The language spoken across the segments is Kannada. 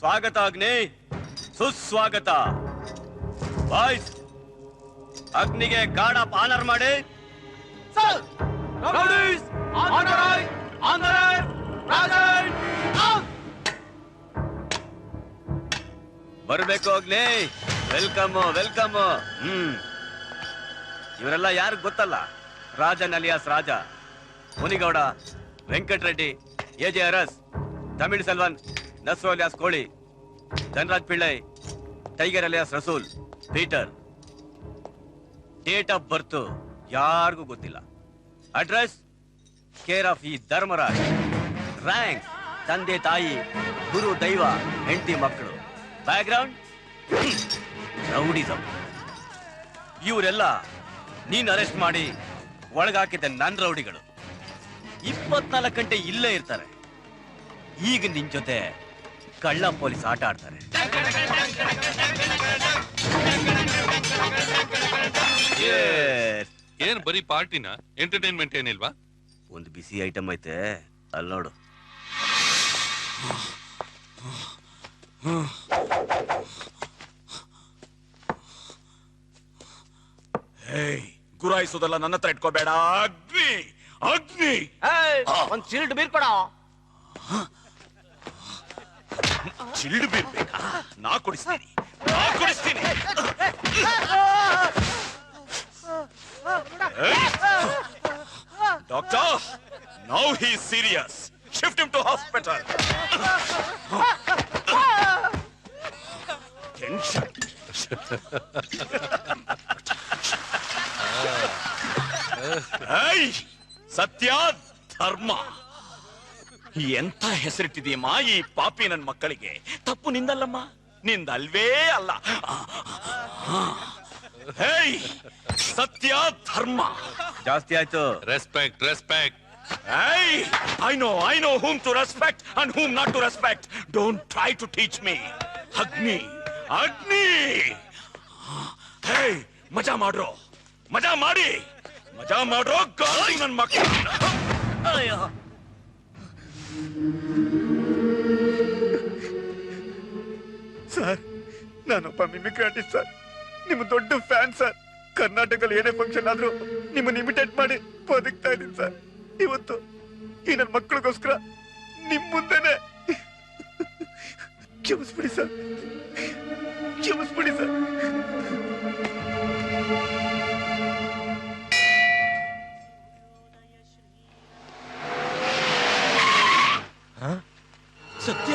ಸ್ವಾಗತ ಅಗ್ನಿ, ಸುಸ್ವಾಗತ. ಬಾಯ್ಸ್, ಅಗ್ನಿಗೆ ಗಾರ್ಡ್ ಆಫ್ ಆನರ್ ಮಾಡಿ. ಬರ್ಬೇಕು ಅಗ್ನಿ. Welcome welcome. ಇವರೆಲ್ಲ ಯಾರು ಗೊತ್ತಲ್ಲ? ರಾಜನ್ ಅಲಿಯಾಸ್ ರಾಜ, ಮುನಿಗೌಡ, ವೆಂಕಟರೆಡ್ಡಿ, ಎಜೆ ಅರಸ್, ತಮಿಳ್ ಸೆಲ್ವನ್, ನಸ್ರು ಅಲಿಯಾಸ್ ಕೋಳಿ, Dhanraj Pillai, tiger alias Rasool, Peter. Date of birth ಯಾರಿಗೂ ಗೊತ್ತಿಲ್ಲ. ಅಡ್ರೆಸ್ ಕೇರ್ ಆಫ್ ಈ ಧರ್ಮರಾಜ್. ರ್ಯಾಂಕ್ ತಂದೆ ತಾಯಿ, ಗುರು ದೈವ, ಹೆಂಡತಿ ಮಕ್ಕಳು. Background rowdyism. ಇವರೆಲ್ಲ ನೀನ್ ಅರೆಸ್ಟ್ ಮಾಡಿ ಒಳಗಾಕಿದ್ದ ನನ್ ರೌಡಿಗಳು. 24 ಗಂಟೆ ಇಲ್ಲೇ ಇರ್ತಾರೆ. ಈಗ ನಿನ್ ಜೊತೆ ಕಳ್ಳ ಪೊಲೀಸ್ ಆಟ ಆಡ್ತಾರೆ. ಏನ್ ಬರೀ ಪಾರ್ಟಿನ? ಎಂಟರ್ಟೈನ್ಮೆಂಟ್ ಏನಿಲ್ವಾ? ಒಂದು ಬಿಸಿ ಐಟಮ್ ಐತೆ, ಅಲ್ಲಿ ನೋಡು. ಗುರಾಯಿಸೋದಲ್ಲ, ನನ್ನ ಹತ್ರ ಇಟ್ಕೋಬೇಡ. ಅಗ್ನಿ ಅಗ್ನಿ. ಒಂದ್ ಚಿಲ್ಡ್ ಬೀರ್ ಕೊಡ. ಚಿಲ್ಡ್ ಬೀರ್ ಬೇಕಾ? ನಾ ಕೊಡಿಸ್ತೀನಿ, ನಾ ಕೊಡಿಸ್ತೀನಿ. Doctor, now he is serious. Shift him to hospital. Tension. ಸತ್ಯ ಧರ್ಮ ಎಂತ ಹೆಸರಿಟ್ಟಿದೆಯಮ್ಮ ಈ ಪಾಪಿ ನನ್ ಮಕ್ಕಳಿಗೆ. ತಪ್ಪು ನಿಂದಲ್ಲಮ್ಮ, ನಿಂದಲ್ವೇ ಅಲ್ಲ. ಸತ್ಯ ಧರ್ಮ. ಜಾಸ್ತಿ ಆಯ್ತು. Respect respect. I know whom to respect and whom not to respect. Don't try to teach me. Agni, Agni. Hey, ಮಜಾ ಮಾಡ್ರೋ, ಮಜಾ ಮಾಡಿ, ಮಜಾ ಮಾಡ್ರೋ ಗಾಳಿ ನನ್ ಮಕ್ಕಳು. ಸರ್, ನಾನೊಬ್ಬ ಮಿಮಿಕ್ರಿ ಆರ್ಟಿಸ್ಟ್ ಸರ್. ನಿಮ್ಮ ದೊಡ್ಡ ಫ್ಯಾನ್ ಸರ್. ಕರ್ನಾಟಕದಲ್ಲಿ ಏನೇ ಫಂಕ್ಷನ್ ಆದ್ರೂ ನಿಮ್ಮನ್ನ ಇಮಿಟೇಟ್ ಮಾಡಿ ಬದುಕ್ತಾ ಇದ್ದೀನಿ ಸರ್. ಇವತ್ತು ಈ ನನ್ನ ಮಕ್ಕಳಿಗೋಸ್ಕರ ನಿಮ್ ಮುಂದೆನೆ ಕ್ಷಮಿಸ್ಬಿಡಿ ಸರ್, ಕ್ಷಮಿಸ್ಬಿಡಿ ಸರ್. ಸತ್ಯ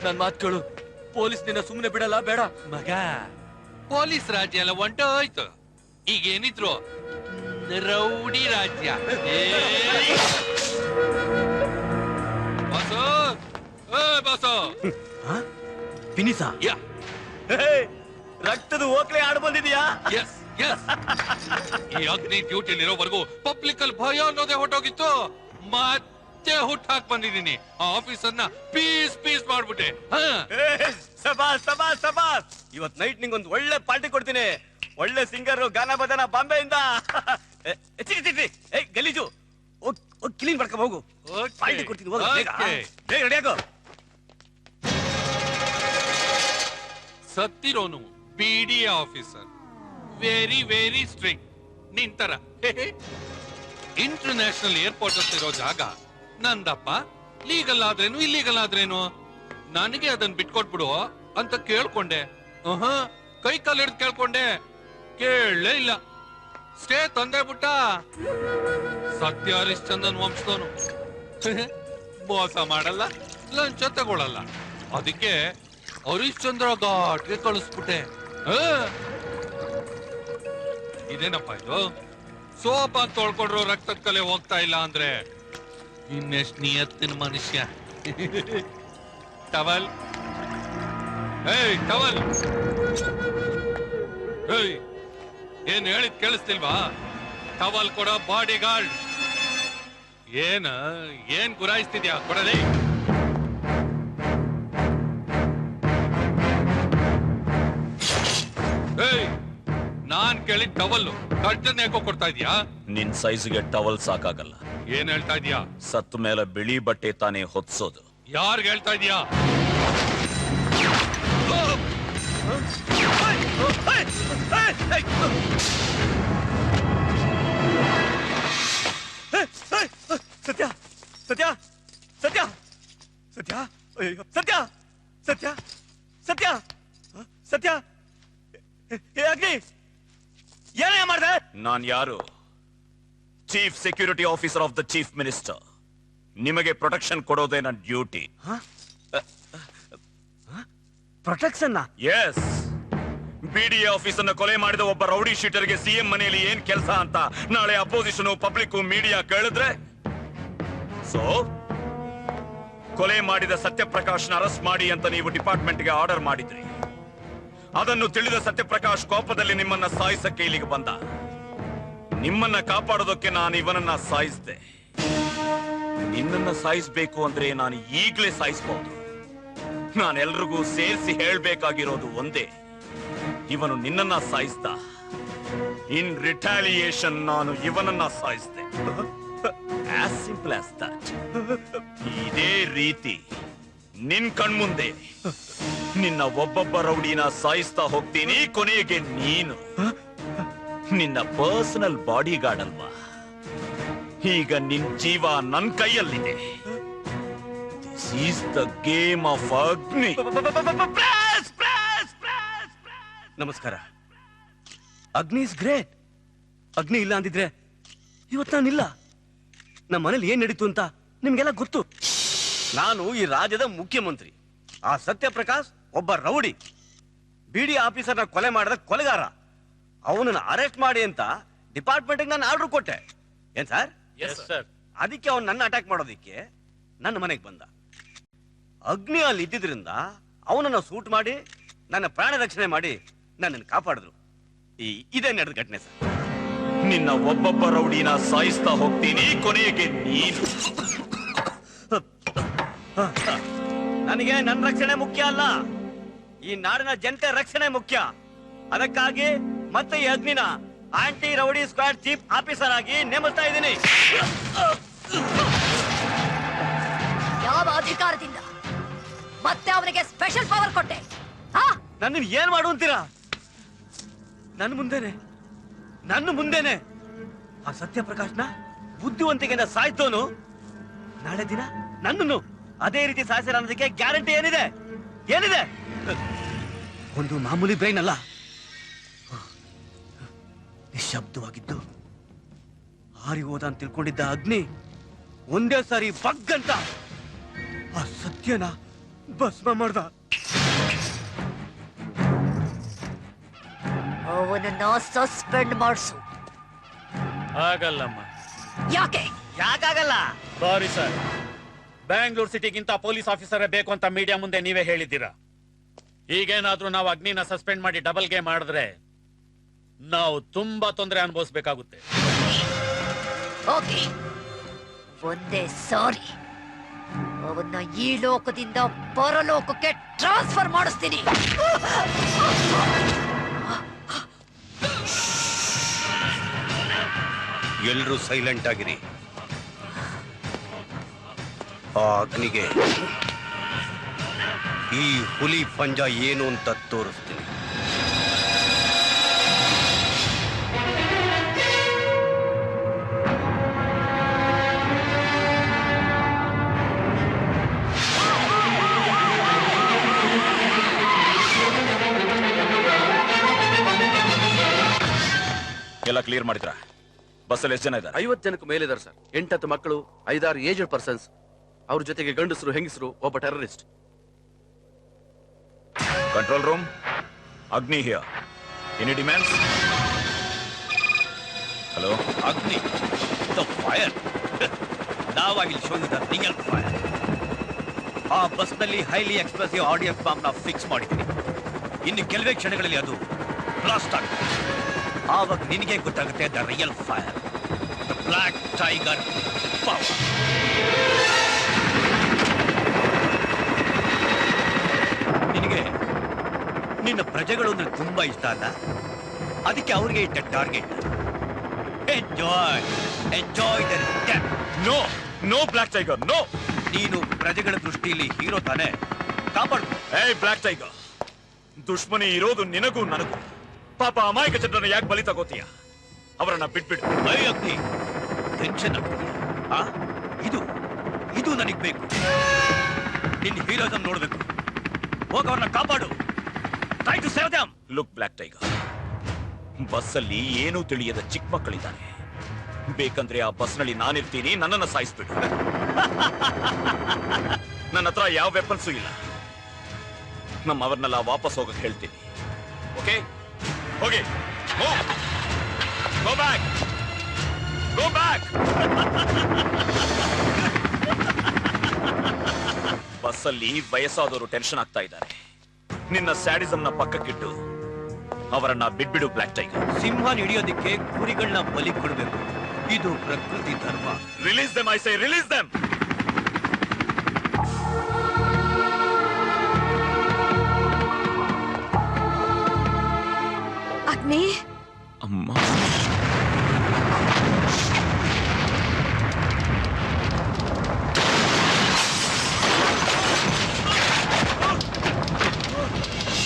ನನ್ ಮಾತುಗಳು. ಪೊಲೀಸ್ ನಿನ್ನ ಸುಮ್ಮನೆ ಬಿಡಲ್ಲ. ಬೇಡ ಮಗ, ಪೊಲೀಸ್ ರಾಜ್ಯ ಎಲ್ಲ ಹೊಂಟೋಯ್ತು. ಈಗ ಏನಿದ್ರು ರೌಡಿ ರಾಜ್ಯ. Boss, boss. ಫಿನಿಸ ಯಾ, ರಕ್ತದ ಓಕ್ಲೆ ಆಡ್ ಬಂದಿದ್ಯಾ? Yes yes. ಈ ಅಗ್ನಿ ಡ್ಯೂಟಿಲಿರೋವರೆಗೂ ಪಬ್ಲಿಕ್ ಅಲ್ಲಿ ಭಯ ಅನ್ನೋದೇ ಹೊಟ್ಟೋಗಿತ್ತು. ಮತ್ತೆ ಹುಟ್ಟಾಕ್ ಬಂದಿದ್ದೀನಿ. ಆ ಆಫೀಸರ್ನ ಪೀಸ್ ಪೀಸ್ ಮಾಡ್ಬಿಟ್ಟೆ. ಸಬಾಸ್ ಸಬಾಸ್ ಸಬಾಸ್. ಇವತ್ ನೈಟ್ ನಿಂಗೊಂದು ಒಳ್ಳೆ ಪಾರ್ಟಿ ಕೊಡ್ತೀನಿ. ಒಳ್ಳೆ ಸಿಂಗರ್, ಗಾನ ಬದನ ಬಾಂಬೆಯಿಂದ. ಗಲೀಜು ಕ್ಲೀನ್ ಮಾಡ್ಕೊಂಡ್ ಹೋಗು. ಪಾರ್ಟಿ ಕೊಡ್ತೀನಿ, ಹೋಗು ಬೇಗ. ಬೇಗ ರೆಡಿ ಆಗು. ಸತ್ತಿರೋನು ಬಿಡಿ ಆಫೀಸರ್, ವೆರಿ ವೆರಿ ಸ್ಟ್ರಿಕ್ಟ್. ನಿಂತರ ಇಂಟರ್ನ್ಯಾಷನಲ್ ಏರ್ಪೋರ್ಟ್ ಇರೋ ಜಾಗ ನಂದಪ್ಪ. ಲೀಗಲ್ ಆದ್ರೇನು ಇಲ್ಲೀಗಲ್ ಆದ್ರೇನು ನನಗೆ ಅದನ್ನ ಬಿಟ್ಕೊಟ್ಬಿಡು ಅಂತ ಕೇಳ್ಕೊಂಡೆ. ಕೈ ಕಾಲು ಹಿಡ್ದು ಕೇಳ್ಕೊಂಡೆ, ಕೇಳಲೇ ಇಲ್ಲ. ಸ್ಟೇ ತಂದೆ ಬಿಟ್ಟ. ಸತ್ಯ ಹರಿಶ್ಚಂದ್ರನ್ ವಂಶದವನು. ಮೋಸ ಮಾಡಲ್ಲ, ಲಂಚ ತಗೊಳಲ್ಲ. ಅದಕ್ಕೆ ಹರಿಶ್ಚಂದ್ರ ಘಾಟ್ಗೆ ಕಳಿಸ್ಬಿಟ್ಟೆ. ಇದೇನಪ್ಪ ಇದು? ಸೋಪ್ ಅಂತ ತೊಳ್ಕೊಂಡ್ರು ರಕ್ತದ ಕಲೆ ಹೋಗ್ತಾ ಇಲ್ಲ ಅಂದ್ರೆ ಇನ್ನೆಷ್ಟು ನಿಯತ್ತಿನ ಮನುಷ್ಯ. Towel, towel. ಏನ್ ಹೇಳಿದ್ ಕೇಳಿಸ್ತಿಲ್ವಾ? ಟವಲ್ ಕೊಡ ಬಾಡಿ ಗಾರ್ಡ್. ಏನ್ ಗುರಾಯಿಸ್ತಿದ್ಯಾ? ಕೊಡಲೇ. ನಾನ್ ಕೇಳಿದ್ ಟವಲ್ ಕಟ್ಟನ್ ಯಾಕೋ ಕೊಡ್ತಾ ಇದ್ಯಾ? ನಿನ್ ಸೈಜ್ಗೆ ಟವಲ್ ಸಾಕಾಗಲ್ಲ. ಏನ್ ಹೇಳ್ತಾ ಇದ್ಯಾ? ಸತ್ತ ಮೇಲೆ ಬಿಳಿ ಬಟ್ಟೆ ತಾನೇ ಹೊತ್ಸೋದು. ಯಾರ್ಗ್ ಹೇಳ್ತಾ ಇದ್ಯಾ? ಸತ್ಯ ಸತ್ಯ ಸತ್ಯ ಸತ್ಯ ಅಯ್ಯೋ ಸತ್ಯ ಸತ್ಯ ಸತ್ಯ ಸತ್ಯ ಅಗ್ನಿ ಏನೇ ಮಾಡ್ದೆ? ನಾನ್ ಯಾರು? Chief security officer of the chief minister. ನಿಮಗೆ ಪ್ರೊಟೆಕ್ಷನ್ ಕೊಡೋದೇ ನನ್ನ duty. Protection? Yes. BDA office ಅನ್ನು ಕೊಲೆ ಮಾಡಿದ ಒಬ್ಬ ರೌಡಿ ಶೀಟರ್ಗೆ ಸಿಎಂ ಮನೆಯಲ್ಲಿ ಏನ್ ಕೆಲಸ ಅಂತ ನಾಳೆ ಅಪೋಸಿಷನ್ ಪಬ್ಲಿಕ್ ಮೀಡಿಯಾ ಕೇಳಿದ್ರೆ, ಸೊ ಕೊಲೆ ಮಾಡಿದ ಸತ್ಯಪ್ರಕಾಶ್ನ ಅರೆಸ್ಟ್ ಮಾಡಿ ಅಂತ ನೀವು ಡಿಪಾರ್ಟ್ಮೆಂಟ್ಗೆ ಆರ್ಡರ್ ಮಾಡಿದ್ರಿ. ಅದನ್ನು ತಿಳಿದ ಸತ್ಯಪ್ರಕಾಶ್ ಕೋಪದಲ್ಲಿ ನಿಮ್ಮನ್ನ ಸಾಯಿಸಕ್ಕೆ ಇಲ್ಲಿಗೆ ಬಂದ. ನಿಮ್ಮನ್ನ ಕಾಪಾಡೋದಕ್ಕೆ ನಾನು ಇವನನ್ನ ಸಾಯಿಸಿದೆ. ನಿನ್ನನ್ನ ಸಾಯಿಸಬೇಕು ಅಂದ್ರೆ ನಾನು ಈಗಲೇ ಸಾಯಿಸಬಹುದು. ನಾನೆಲ್ರಿಗೂ ಸೇರಿಸಿ ಹೇಳ್ಬೇಕಾಗಿರೋದು ಒಂದೇ, ಇವನು ನಿನ್ನನ್ನ ಸಾಯಿಸ್ದ. ಇನ್ ರಿಟಾಲಿಯೇಷನ್ ನಾನು ಇವನನ್ನ ಸಾಯಿಸಿದೆ. As simple as that. ಇದೇ ರೀತಿ ನಿನ್ ಕಣ್ಮುಂದೆ ನಿನ್ನ ಒಬ್ಬೊಬ್ಬ ರೌಡಿನ ಸಾಯಿಸ್ತಾ ಹೋಗ್ತೀನಿ. ಕೊನೆಗೆ ನೀನು ನಿನ್ನ ಪರ್ಸನಲ್ ಬಾಡಿ ಗಾರ್ಡ್ ಅಲ್ವಾ? ಈಗ ನಿನ್ ಜೀವ ನನ್ ಕೈಯಲ್ಲಿದೆ. This is the game of ಅಗ್ನಿ. ನಮಸ್ಕಾರ. ಅಗ್ನಿ ಇಸ್ ಗ್ರೇಟ್. ಅಗ್ನಿ ಇಲ್ಲ ಅಂದಿದ್ರೆ ಇವತ್ತು ನಾನಿಲ್ಲ. ನಮ್ಮ ಮನೇಲಿ ಏನ್ ನಡೀತು ಅಂತ ನಿಮ್ಗೆಲ್ಲ ಗೊತ್ತು. ನಾನು ಈ ರಾಜ್ಯದ ಮುಖ್ಯಮಂತ್ರಿ. ಆ ಸತ್ಯಪ್ರಕಾಶ್ ಒಬ್ಬ ರೌಡಿ, ಬಿಡಿ ಆಫೀಸರ್ನ ಕೊಲೆ ಮಾಡಿದ ಕೊಲೆಗಾರ. ಅವನನ್ನ ಅರೆಸ್ಟ್ ಮಾಡಿ ಅಂತ ಡಿಪಾರ್ಟ್ಮೆಂಟ್ ನಾನು ಆರ್ಡರ್ ಕೊಟ್ಟೆ. ಏನ್ ಸರ್? ಅದಕ್ಕೆ ಅವನು ನನ್ನ ಅಟ್ಯಾಕ್ ಮಾಡೋದಿಕ್ಕೆ ನನ್ನ ಮನೆಗೆ ಬಂದ. ಅಗ್ನಿ ಅಲ್ಲಿ ಇದ್ದಿದ್ರಿಂದ ಅವನನ್ನ ಸೂಟ್ ಮಾಡಿ ನನ್ನ ಪ್ರಾಣ ರಕ್ಷಣೆ ಮಾಡಿ ನನ್ನನ್ನು ಕಾಪಾಡಿದ್ರು. ಇದೇ ನಡೆದ ಘಟನೆ ಸರ್. ನಿನ್ನ ಒಬ್ಬೊಬ್ಬ ರೌಡಿನ ಸಾಯಿಸ್ತಾ ಹೋಗ್ತೀನಿ. ಕೊನೆಗೆ ನೀನು. ನನಗೆ ನನ್ನ ರಕ್ಷಣೆ ಮುಖ್ಯ ಅಲ್ಲ, ಈ ನಾಡಿನ ಜನತೆ ರಕ್ಷಣೆ ಮುಖ್ಯ. ಅದಕ್ಕಾಗಿ ಮತ್ತೆ ಈ ಅಗ್ನಿನ anti rowdy squad chief officer ಆಗಿ ನೇಮಿಸ್ತಾ ಇದ್ದೀನಿ. ಯಾವ ಅಧಿಕಾರದಿಂದ ಮತ್ತೆ ಅವನಿಗೆ ಸ್ಪೆಷಲ್ ಪವರ್ ಕೊಟ್ಟೆ? ನನ್ನ ಏನ್ ಮಾಡು ಅಂತೀರಾ? ನನ್ನ ಮುಂದೆನೆ ಆ ಸತ್ಯಪ್ರಕಾಶ್ನ ಬುದ್ಧಿವಂತಿಕೆಯಿಂದ ಸಾಯ್ತೋನು ನಾಳೆ ದಿನ ನನ್ನನ್ನು ಅದೇ ರೀತಿ ಸಾಯಿಸಿರ ಅನ್ನೋದಕ್ಕೆ ಗ್ಯಾರಂಟಿ ಏನಿದೆ? ಒಂದು ಮಾಮೂಲಿ ಬ್ರೈನ್ ಅಲ್ಲ, ನಿಶಬ್ದವಾಗಿದ್ದು ಹಾರಿ ಹೋದ ಅಂತ ತಿಳ್ಕೊಂಡಿದ್ದ ಅಗ್ನಿ ಒಂದೇ ಸಾರಿ ಬಗ್ಗಂತ ಆ ಸತ್ಯನ ಭಸ್ಮ ಮಾಡ್ದ. ಅವನನ್ನ ಸಸ್ಪೆಂಡ್ ಮಾಡಿಸು. ಆಗಲ್ಲಮ್ಮ. ಯಾಕಾಗಲ್ಲ? ಸಾರಿ ಸರ್, ಬ್ಯಾಂಗ್ಳೂರ್ ಸಿಟಿಗಿಂತ ಪೊಲೀಸ್ ಆಫೀಸರೇ ಬೇಕು ಅಂತ ಮೀಡಿಯಾ ಮುಂದೆ ನೀವೇ ಹೇಳಿದ್ದೀರಾ. ಈಗೇನಾದ್ರೂ ನಾವು ಅಗ್ನಿನ ಸಸ್ಪೆಂಡ್ ಮಾಡಿ ಡಬಲ್ ಗೇಮ್ ಮಾಡಿದ್ರೆ ನಾವು ತುಂಬಾ ತೊಂದರೆ ಅನುಭವಿಸಬೇಕಾಗುತ್ತೆ. ಓಕೆ, ಒಂದೇ ಸಾರಿ ಅವನ್ನ ಈ ಲೋಕದಿಂದ ಪರಲೋಕಕ್ಕೆ ಟ್ರಾನ್ಸ್ಫರ್ ಮಾಡಿಸ್ತೀನಿ. ಎಲ್ರೂ ಸೈಲೆಂಟ್ ಆಗಿರಿ. ಆ ಅಗ್ನಿಗೆ ಈ ಹುಲಿ ಪಂಜ ಏನು ಅಂತ ತೋರಿಸ್ತೀನಿ. ಎಲ್ಲ ಕ್ಲಿಯರ್ ಮಾಡಿದ್ರ? ಬಸ್ಸಲ್ಲಿ ಎಷ್ಟು ಜನ ಇದ್ದಾರೆ? 50 ಜನಕ್ಕೆ ಮೇಲಿದ್ದಾರೆ ಸರ್. 8 ಮಕ್ಕಳು, 5-6 ಏಜ್ಡ್ ಪರ್ಸನ್ಸ್, ಅವ್ರ ಜೊತೆಗೆ ಗಂಡಸರು, ಹೆಂಗಸರು, ಒಬ್ಬ ಟೆರರಿಸ್ಟ್. ಕಂಟ್ರೋಲ್ ರೂಮ್, ಅಗ್ನಿ ಹಿಯರ್. Any demands? ಹಲೋ ಅಗ್ನಿ, the fire. Now I will show you the real fire. ಆ ಬಸ್ನಲ್ಲಿ ಹೈಲಿ ಎಕ್ಸ್ಪ್ರೆಸಿವ್ ಆಡಿಯೋ ಬಾಂಬ್ ನ ಫಿಕ್ಸ್ ಮಾಡಿದ್ದೀನಿ. ಇನ್ನು ಕೆಲವೇ ಕ್ಷಣಗಳಲ್ಲಿ ಅದು ಬ್ಲಾಸ್ಟ್ ಆಗುತ್ತೆ. ಆವಾಗ ನಿನಗೆ ಗೊತ್ತಾಗುತ್ತೆ the real fire, the block tiger power. ನಿನಗೆ ನಿನ್ನ ಪ್ರಜೆಗಳು ಅಂದ್ರೆ ತುಂಬಾ ಇಷ್ಟ ಅಲ್ಲ, ಅದಕ್ಕೆ ಅವ್ರಿಗೆ ಇಟ್ಟ target. Enjoy enjoy the death. No no black tiger, no. ನೀನು ಪ್ರಜೆಗಳ ದೃಷ್ಟಿಯಲ್ಲಿ ಹೀರೋ ತಾನೆ, ಕಾಪಾಡ್ಕೊ. ಏಯ್ ಬ್ಲಾಕ್ ಟೈಗರ್, ದುಶ್ಮನಿ ಇರೋದು ನಿನಗೂ ನನಗೂ. ಪಾಪ ಅಮಾಯಕ ಜನರನ್ನ ಯಾಕೆ ಬಲಿ ತಗೋತೀಯ? ಅವರನ್ನ ಬಿಟ್ಬಿಡು. ಐ ಅಗ್ನಿ, ಟೆನ್ಷನ್ ಆಗ್ತೀಯ. ಆ ಇದು ಇದು ನನಗ್ ಬೇಕು. ನಿನ್ನ ಹೀರೋಸಮ್ ನೋಡ್ಬೇಕು. ಹೋಗ ಅವ್ರನ್ನ ಕಾಪಾಡು. Try to save them. Look black tiger, ಬಸ್ಸಲ್ಲಿ ಏನೂ ತಿಳಿಯದ ಚಿಕ್ಕ ಮಕ್ಕಳಿದ್ದಾರೆ. ಬೇಕಂದ್ರೆ ಆ ಬಸ್ನಲ್ಲಿ ನಾನಿರ್ತೀನಿ, ನನ್ನನ್ನ ಸಾಯಿಸ್ಬಿಡು. ನನ್ನ ಹತ್ರ ಯಾವ ವೆಪನ್ಸು ಇಲ್ಲ. ನಮ್ಮವ್ರನ್ನೆಲ್ಲ ವಾಪಸ್ ಹೋಗಕ್ ಹೇಳ್ತೀನಿ. ಓಕೆ, ಹೋಗಿ. Go back, go back. ಬಸ್ಸಲ್ಲಿ ವಯಸ್ಸಾದವರು ಟೆನ್ಷನ್ ಆಗ್ತಾ ಇದ್ದಾರೆ. ನಿನ್ನ ಸ್ಯಾಡಿಸಮ್ನ ಪಕ್ಕಕ್ಕಿಟ್ಟು ಅವರನ್ನ ಬಿಟ್ಬಿಡು ಬ್ಲಾಕ್ ಟೈಗರ್. ಸಿಂಹ ಹಿಡಿಯೋದಿಕ್ಕೆ ಕುರಿಗಳನ್ನ ಬಲಿ ಕೊಡ್ಬೇಕು. ಇದು ಪ್ರಕೃತಿ ಧರ್ಮ. Release them, I say release them. ಅಗ್ನಿ, ಅಮ್ಮ,